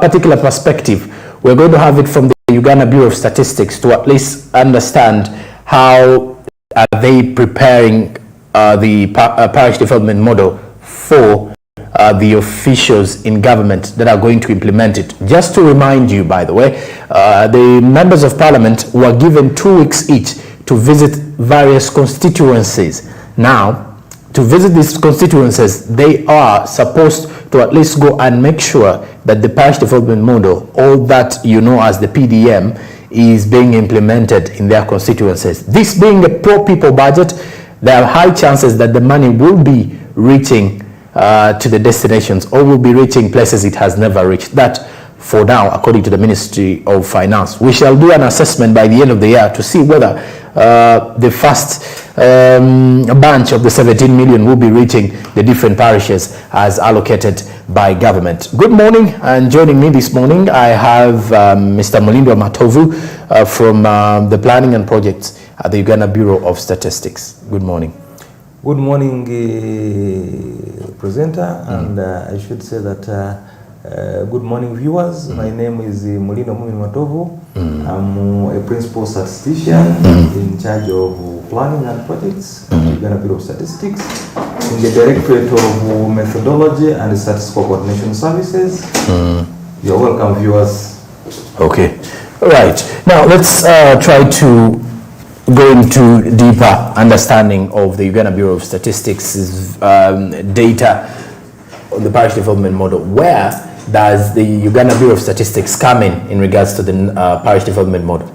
particular perspective, we're going to have it from the Uganda Bureau of Statistics to at least understand how are they preparing the parish development model for the officials in government that are going to implement it. Just to remind you, by the way, the members of parliament were given 2 weeks each to visit various constituencies. Now, to visit these constituencies, they are supposed to at least go and make sure that the parish development model, all that you know as the PDM, is being implemented in their constituencies. This being a pro-people budget, there are high chances that the money will be reaching to the destinations, or will be reaching places it has never reached. That, for now, according to the Ministry of Finance. We shall do an assessment by the end of the year to see whether the first bunch of the 17 million will be reaching the different parishes as allocated by government. Good morning, and joining me this morning I have Mr. Mulindwa Matovu from the Planning and Projects at the Uganda Bureau of Statistics. Good morning. Good morning, presenter, and I should say that good morning, viewers. My name is Mulindwa Matovu. I'm a principal statistician in charge of planning and projects at the Uganda Bureau of Statistics in the Directorate of Methodology and Statistical Coordination Services. You're welcome, viewers. Okay, all right. Now let's try to go into deeper understanding of the Uganda Bureau of Statistics' data on the parish development model. Where does the Uganda Bureau of Statistics come in regards to the parish development model?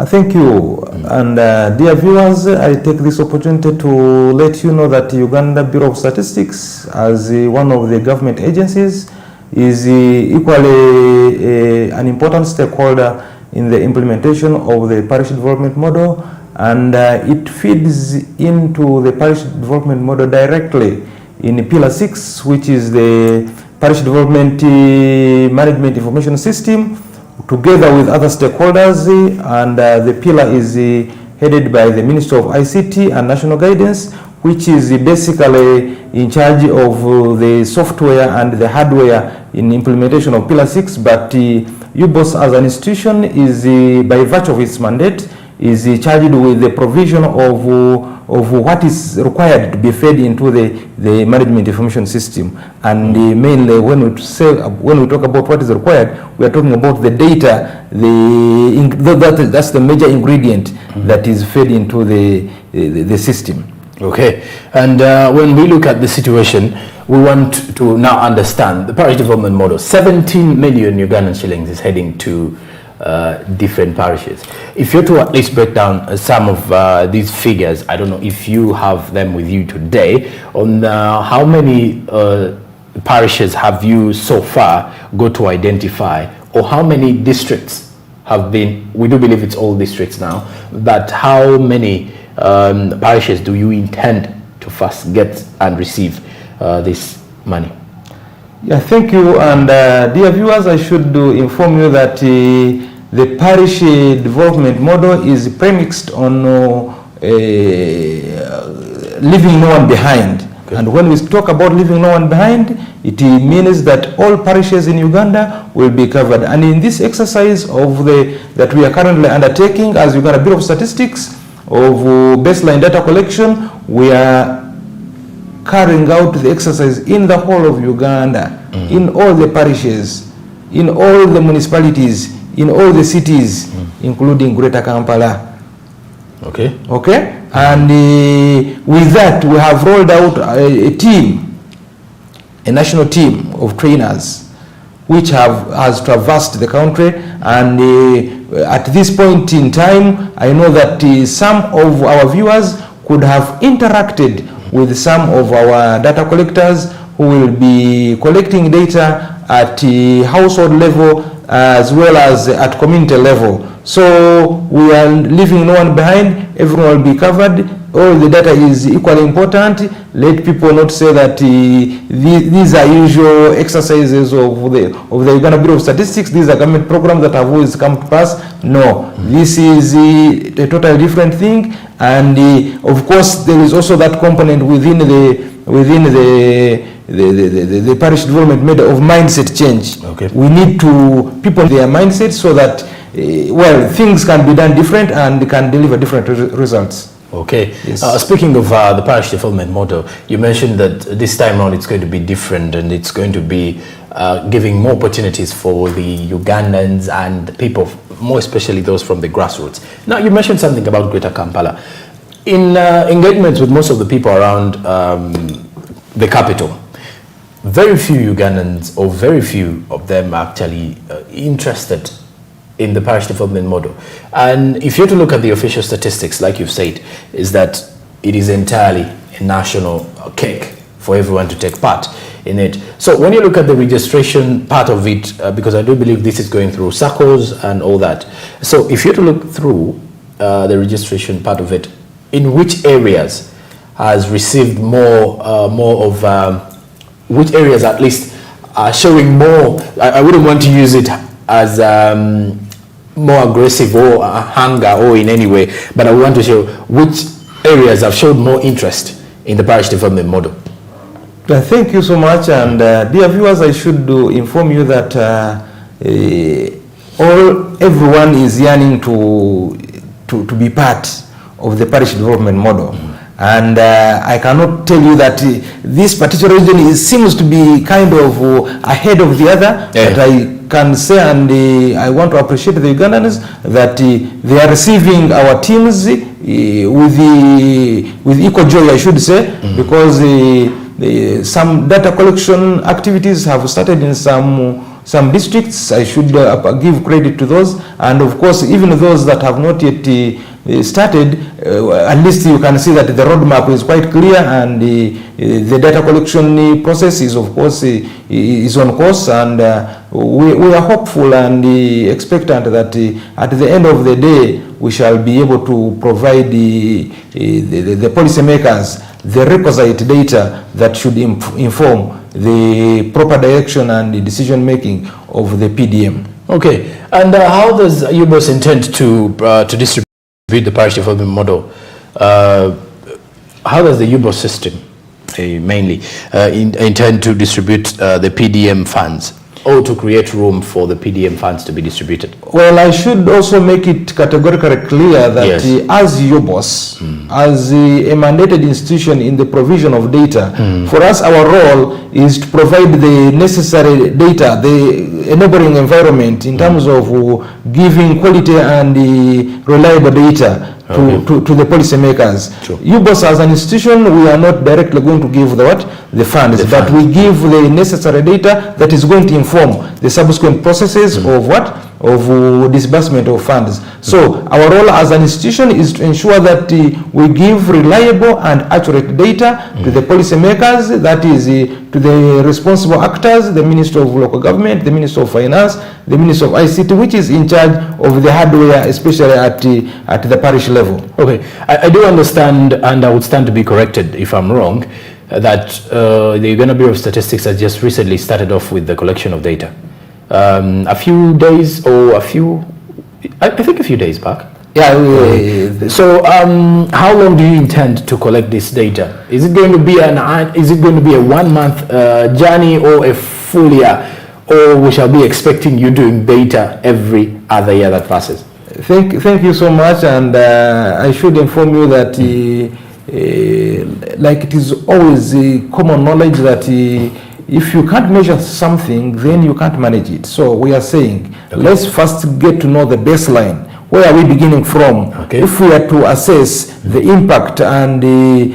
Thank you. And dear viewers, I take this opportunity to let you know that the Uganda Bureau of Statistics, as one of the government agencies, is equally an important stakeholder in the implementation of the parish development model, and it feeds into the parish development model directly in Pillar 6, which is the Parish Development Management Information System, together with other stakeholders, and the pillar is headed by the Ministry of ICT and National Guidance, which is basically in charge of the software and the hardware in implementation of Pillar 6, but UBOS as an institution is, by virtue of its mandate, is charged with the provision of what is required to be fed into the management information system. And mainly when we talk about what is required, we are talking about the data. That's the major ingredient that is fed into the system. Okay, and when we look at the situation, we want to now understand the parish development model. 17 million Ugandan shillings is heading to different parishes. If you're to at least break down some of these figures, I don't know if you have them with you today, on how many parishes have you so far got to identify, or how many districts have been, we do believe it's all districts now, but how many parishes do you intend to first get and receive this money? Yeah, thank you. And dear viewers, I should inform you that the parish development model is premised on leaving no one behind. Okay. And when we talk about leaving no one behind, it means that all parishes in Uganda will be covered. And in this exercise of that we are currently undertaking as Uganda Bureau of Statistics of baseline data collection, we are carrying out the exercise in the whole of Uganda, in all the parishes, in all the municipalities, in all the cities, including Greater Kampala. Okay. Okay. And with that, we have rolled out a team, a national team of trainers, which has traversed the country. And at this point in time, I know that some of our viewers could have interacted with some of our data collectors who will be collecting data at household level as well as at community level. So we are leaving no one behind, everyone will be covered. All the data is equally important. Let people not say that these are usual exercises of the Uganda Bureau of Statistics. These are government programs that have always come to pass. No, this is a totally different thing. And of course, there is also that component within the the parish development model of mindset change. Okay. We need to people their mindset so that well, things can be done different and can deliver different results. Okay. Yes. Speaking of the parish development model, you mentioned that this time around it's going to be different and it's going to be giving more opportunities for the Ugandans and people, more especially those from the grassroots. Now, you mentioned something about Greater Kampala. In engagements with most of the people around the capital, very few Ugandans or very few of them are actually interested in the parish development model. And if you're to look at the official statistics, like you've said, is that it is entirely a national cake for everyone to take part in it. So when you look at the registration part of it, because I do believe this is going through SACCOs and all that. So if you're to look through the registration part of it, in which areas has received more of, which areas at least are showing more, I wouldn't want to use it as more aggressive or hunger or in any way, but I want to show which areas have showed more interest in the parish development model. Thank you so much, and dear viewers, I should inform you that everyone is yearning to be part of the parish development model. And I cannot tell you that this particular region seems to be kind of ahead of the other, but I can say, and I want to appreciate the Ugandans, that they are receiving our teams with equal joy, I should say, because some data collection activities have started in some districts. I should give credit to those, and of course even those that have not yet started, at least you can see that the roadmap is quite clear, and the data collection process is of course is on course, and we are hopeful and expectant that at the end of the day we shall be able to provide the policymakers the requisite data that should inform the proper direction and the decision making of the PDM. Okay, and how does UBOS intend to distribute the parish development model? How does the UBOS system mainly intend to distribute the PDM funds, or to create room for the PDM funds to be distributed? Well, I should also make it categorically clear that as UBOS, as a mandated institution in the provision of data, for us our role is to provide the necessary data, the enabling environment in terms of giving quality and reliable data to the policymakers. Sure. UBOS as an institution, we are not directly going to give the funds, but we give the necessary data that is going to inform the subsequent processes of disbursement of funds. So our role as an institution is to ensure that we give reliable and accurate data to the policymakers, that is to the responsible actors, the Minister of Local Government, the Minister of Finance, the Minister of ICT, which is in charge of the hardware, especially at the parish level. Okay, I do understand, and I would stand to be corrected if I'm wrong, that the Uganda Bureau of Statistics has just recently started off with the collection of data. A few days or I think a few days back. Yeah. So how long do you intend to collect this data? Is it going to be a 1 month journey or a full year, or we shall be expecting you doing data every other year that passes? Thank you so much, and I should inform you that like it is always common knowledge that if you can't measure something, then you can't manage it. So we are saying, let's first get to know the baseline. Where are we beginning from? If we are to assess the impact and the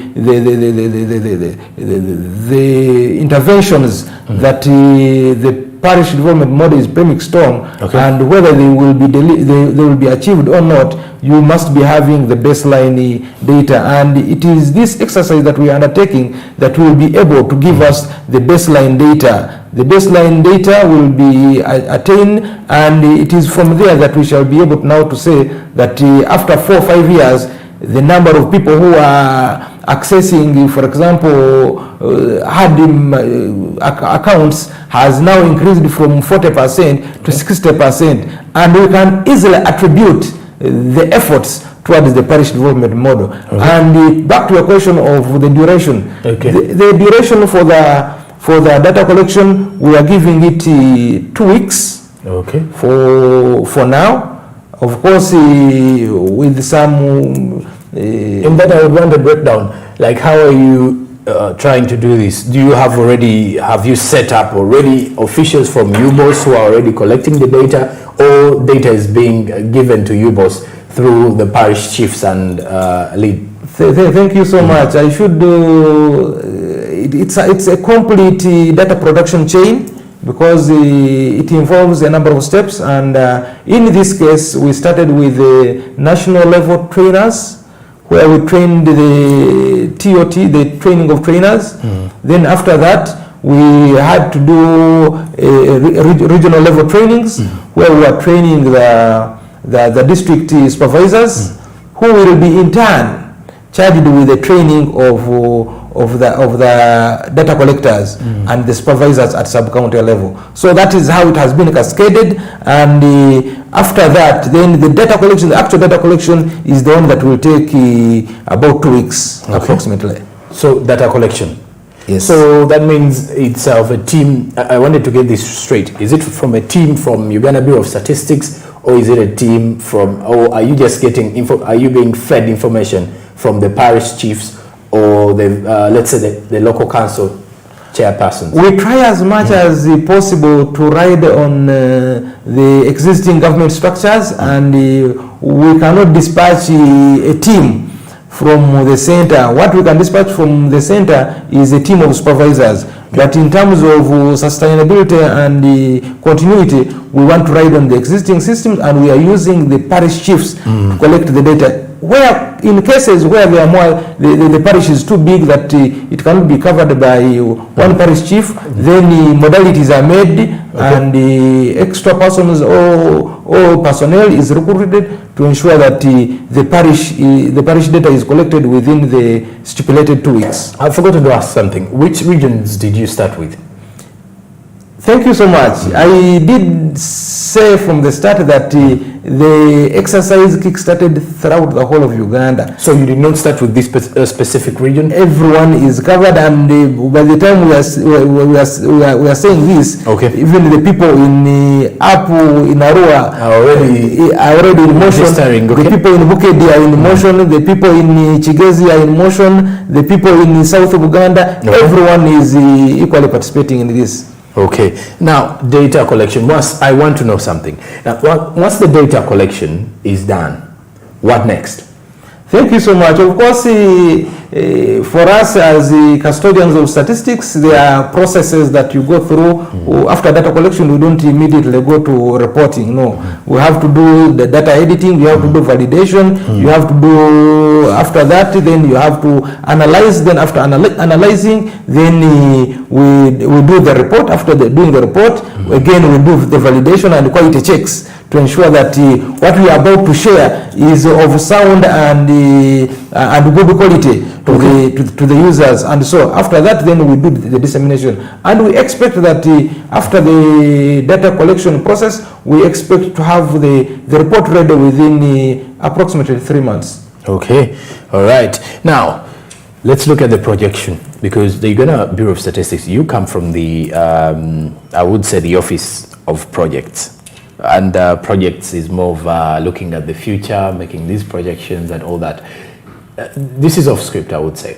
interventions that the parish development model is premised on, and whether they will be achieved or not, you must be having the baseline data, and it is this exercise that we are undertaking that will be able to give us the baseline data. The baseline data will be attained, and it is from there that we shall be able now to say that after 4 or 5 years, the number of people who are accessing, for example, accounts has now increased from 40% to 60%, and we can easily attribute the efforts towards the parish development model. And back to a question of the duration. The duration for For the data collection, we are giving it 2 weeks. Okay. For now. Of course, with some... in that I would want a breakdown. Like, how are you trying to do this? Do you have you set up already officials from UBOS who are already collecting the data, or data is being given to UBOS through the parish chiefs and lead? Thank you so much. I should it's a complete data production chain, because it involves a number of steps, and in this case we started with the national level trainers, where we trained the TOT, the training of trainers. Then after that we had to do regional level trainings, where we are training the district supervisors, who will be in turn charged with the training of the data collectors and the supervisors at sub-county level. So that is how it has been cascaded, and after that, then the data collection, the actual data collection, is the one that will take about 2 weeks, approximately. So data collection. Yes. So that means it's of a team. I wanted to get this straight. Is it from a team from Uganda Bureau of Statistics, or is it a team from, or are you just getting info? Are you being fed information from the parish chiefs or the let's say the local council chairpersons? We try as much as possible to ride on the existing government structures, and we cannot dispatch a team from the center. What we can dispatch from the center is a team of supervisors. But in terms of sustainability and continuity, we want to ride on the existing systems, and we are using the parish chiefs to collect the data. Where in cases where there are more, the parish is too big that it cannot be covered by one parish chief, then modalities are made, and extra persons or personnel is recruited to ensure that the parish data is collected within the stipulated 2 weeks. I forgot to ask something. Which regions did you start with? Thank you so much. I did say from the start that the exercise kick-started throughout the whole of Uganda. So you did not start with this specific region? Everyone is covered, and by the time we are saying this, even the people in Apu, in Arua are already in motion. The people in Bukedi are in motion. The people in Chigezi are in motion. The people in South Uganda, everyone is equally participating in this. Okay. Now, data collection. I want to know something. Now, once the data collection is done, what next? Thank you so much. Of course, for us as custodians of statistics, there are processes that you go through. After data collection, we don't immediately go to reporting. No, we have to do the data editing. We have to do validation. You have to do, after that, then you have to analyze. Then after analyzing, then we do the report. After doing the report, again we do the validation and quality checks to ensure that what we are about to share is of sound and good quality to the users. And so after that, then we do the dissemination, and we expect that after the data collection process, we expect to have the report ready within approximately 3 months. Okay. All right. Now let's look at the projection, because the Uganda Bureau of Statistics, you come from the I would say the Office of Projects. And projects is more of looking at the future, making these projections and all that. This is off script, I would say.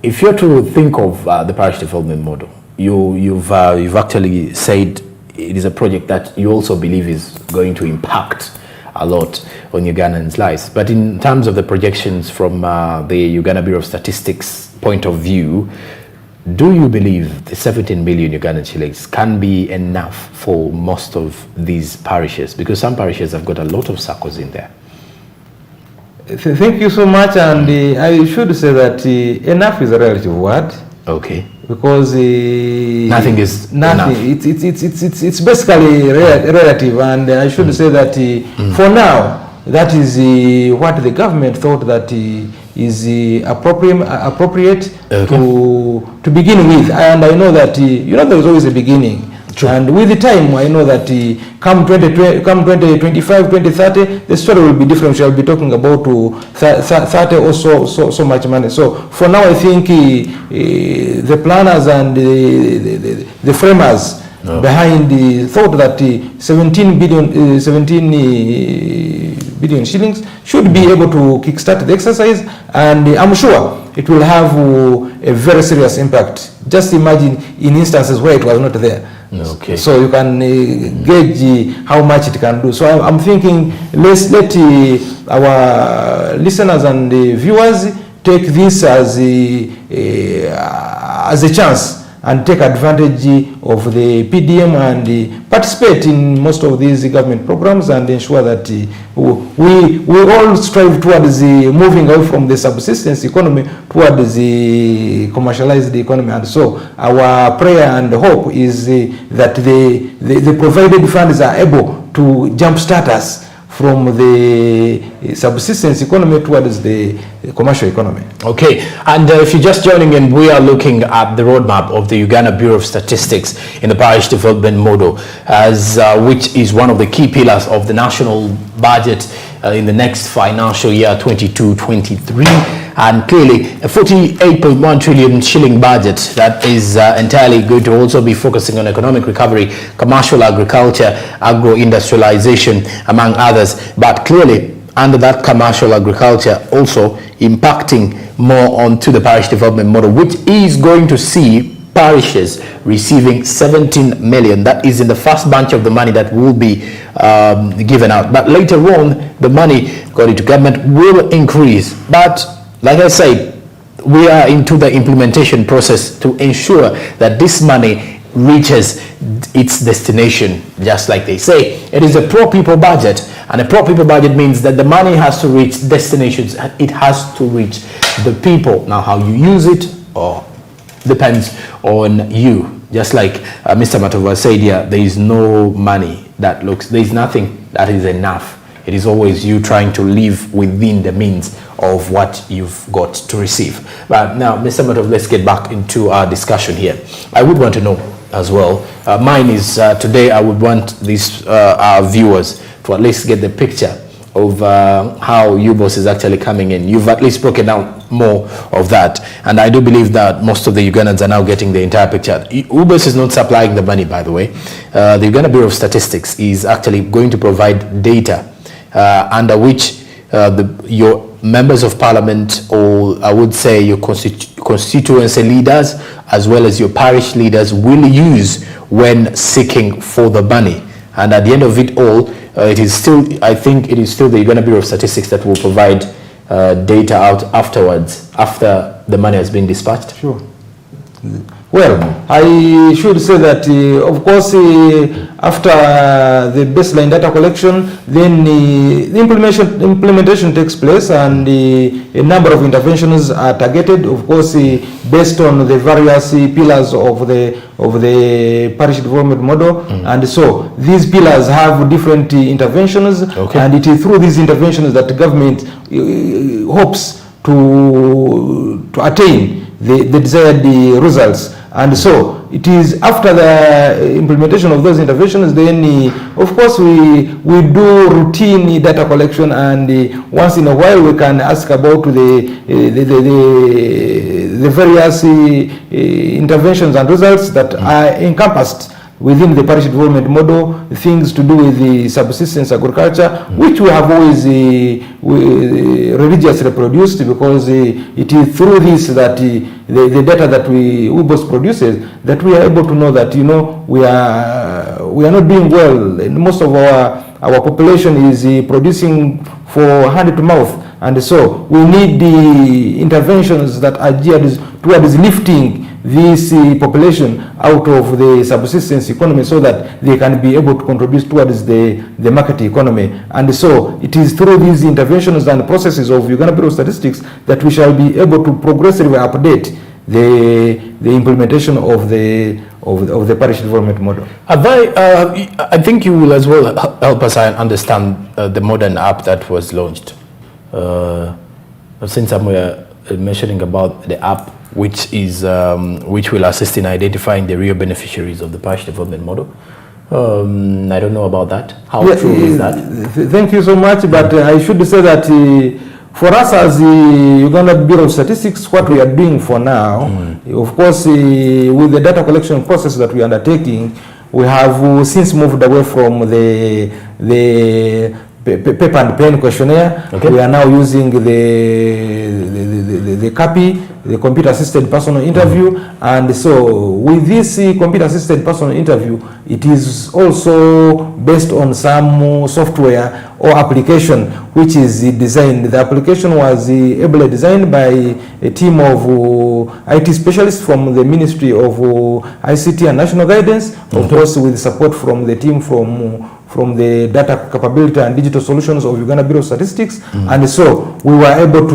If you're to think of the parish development model, you've actually said it is a project that you also believe is going to impact a lot on Ugandans' lives. But in terms of the projections from the Uganda Bureau of Statistics point of view, do you believe the 17 million Ugandan shillings can be enough for most of these parishes? Because some parishes have got a lot of circles in there. Thank you so much, and I should say that enough is a relative word. Okay. Because nothing is nothing. Enough. It's basically relative, and I should say that for now, that is what the government thought that is appropriate to begin with. And I know that there is always a beginning. True. And with the time, I know that come 2025, 2030, the story will be different. We shall be talking about 30 or so much money. So for now, I think the planners and the framers behind the thought that 17 billion shillings should be able to kickstart the exercise, and I'm sure it will have a very serious impact. Just imagine in instances where it was not there. Okay. So you can gauge how much it can do. So I'm thinking let's let our listeners and viewers take this as a chance and take advantage of the PDM and participate in most of these government programs and ensure that we all strive towards moving away from the subsistence economy towards the commercialized economy. And so our prayer and hope is that the provided funds are able to jumpstart us from the subsistence economy towards the commercial economy. Okay, and if you're just joining in, we are looking at the roadmap of the Uganda Bureau of Statistics in the parish development model, as which is one of the key pillars of the national budget in the next financial year 22-23. And clearly a 48.1 trillion shilling budget that is entirely going to also be focusing on economic recovery, commercial agriculture, agro-industrialization, among others. But clearly under that commercial agriculture also impacting more onto the parish development model, which is going to see parishes receiving 17 million. That is in the first bunch of the money that will be given out. But later on, the money, according to government, will increase. But like I said, we are into the implementation process to ensure that this money reaches its destination. Just like they say, it is a pro-people budget, and a pro-people budget means that the money has to reach destinations. It has to reach the people. Now, how you use it or depends on you. Just like Mr. Matova said here, there is no money that looks, there is nothing that is enough. It is always you trying to live within the means of what you've got to receive. But now, Mr. Matov, let's get back into our discussion here. I would want to know as well, mine is today I would want these our viewers to at least get the picture of how UBOS is actually coming in. You've at least broken down more of that, and I do believe that most of the Ugandans are now getting the entire picture. UBOS is not supplying the money, by the way. The Uganda Bureau of Statistics is actually going to provide data under which your members of parliament, or I would say your constituency leaders, as well as your parish leaders, will use when seeking for the money. And at the end of it all, it is still, I think it is still the Uganda Bureau of Statistics that will provide data out afterwards, after the money has been dispatched. Sure. Well, I should say that, of course, after the baseline data collection, then the implementation takes place, and a number of interventions are targeted, of course, based on the various pillars of the parish development model. And so these pillars have different interventions, and it is through these interventions that the government hopes to attain the desired results. And so it is after the implementation of those interventions, then of course we do routine data collection, and once in a while we can ask about the various interventions and results that are encompassed within the parish development model, things to do with the subsistence agriculture, which we have always religiously produced, because it is through this that the data that UBOS produces, that we are able to know that, you know, we are not doing well. Most of our population is producing for hand to mouth, and so we need the interventions that are geared towards lifting this population out of the subsistence economy, so that they can be able to contribute towards the market economy. And so it is through these interventions and processes of Uganda Bureau of Statistics that we shall be able to progressively update the implementation of the parish development model. I think you will as well help us understand the modern app that was launched. Since I'm mentioning about the app, which will assist in identifying the real beneficiaries of the parish development model. I don't know about that. How true is that? Thank you so much, but I should say that for us as the Uganda Bureau of Statistics, what we are doing for now, of course, with the data collection process that we are undertaking, we have since moved away from the paper and pen questionnaire. Okay. We are now using the CAPI, the computer assisted personal interview, and so with this computer assisted personal interview, it is also based on some software or application which is designed. The application was ably designed by a team of IT specialists from the Ministry of ICT and National Guidance, of course with support from the team from the Data Capability and Digital Solutions of Uganda Bureau of Statistics, and so we were able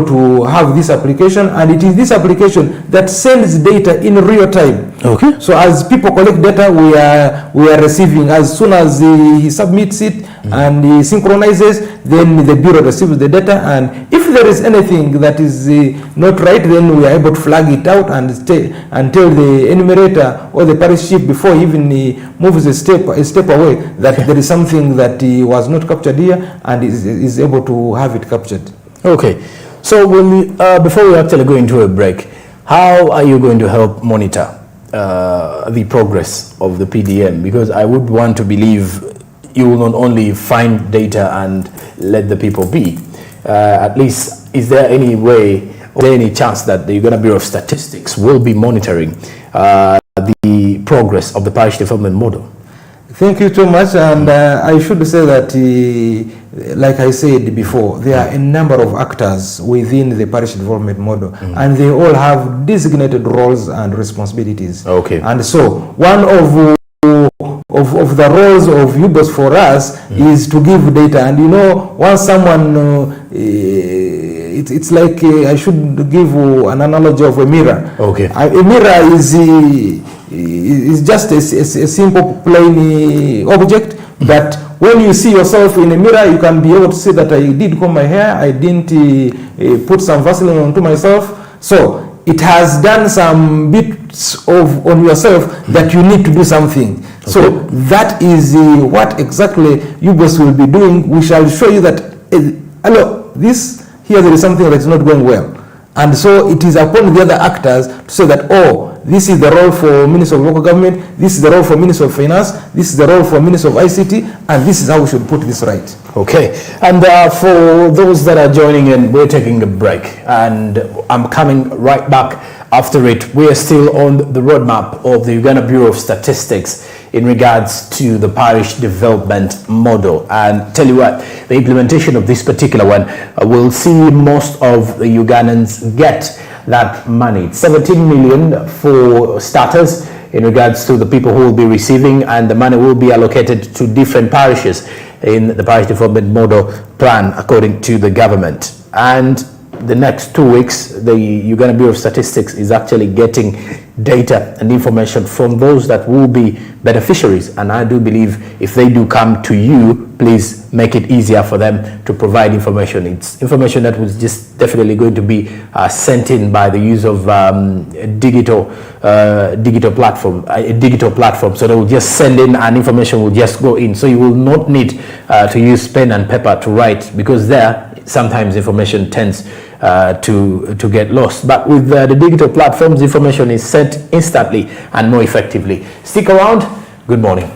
to have this application, and it is this application that sends data in real time. Okay. So as people collect data, we are receiving as soon as he submits it and he synchronizes, then the bureau receives the data, and if there is anything that is not right, then we are able to flag it out and tell the enumerator or the parish chief before he even moves a step away that there is something that was not captured here, and is able to have it captured. Okay, so when we, before we actually go into a break, how are you going to help monitor the progress of the PDM? Because I would want to believe you will not only find data and let the people be. At least, is there any way, or any chance that the Uganda Bureau of Statistics will be monitoring the progress of the parish development model? Thank you so much, and I should say that, like I said before, there are a number of actors within the parish development model, and they all have designated roles and responsibilities. Okay. And so one of the roles of UBOS for us is to give data, and you know, once someone it's like I should give an analogy of a mirror. Okay. A mirror is just a simple plain object that when you see yourself in a mirror, you can be able to see that I did comb my hair, I didn't put some Vaseline onto myself. So it has done some bits on yourself that you need to do something. Okay. So that is what exactly UBOS will be doing. We shall show you that, hello, here there is something that is not going well. And so it is upon the other actors to say that, oh, this is the role for Minister of Local Government, this is the role for Minister of Finance, this is the role for Minister of ICT, and this is how we should put this right. Okay, and for those that are joining in, we're taking a break, and I'm coming right back after it. We are still on the roadmap of the Uganda Bureau of Statistics in regards to the parish development model. And tell you what, the implementation of this particular one will see most of the Ugandans get that money. 17 million for starters in regards to the people who will be receiving, and the money will be allocated to different parishes in the parish development model plan according to the government. And the next 2 weeks, the Uganda Bureau of Statistics is actually getting data and information from those that will be beneficiaries. And I do believe if they do come to you, please make it easier for them to provide information. It's information that was just definitely going to be sent in by the use of digital platform. So they will just send in and information will just go in. So you will not need to use pen and paper to write, because there sometimes information tends to get lost. But with the digital platforms, information is sent instantly and more effectively. Stick around. Good morning.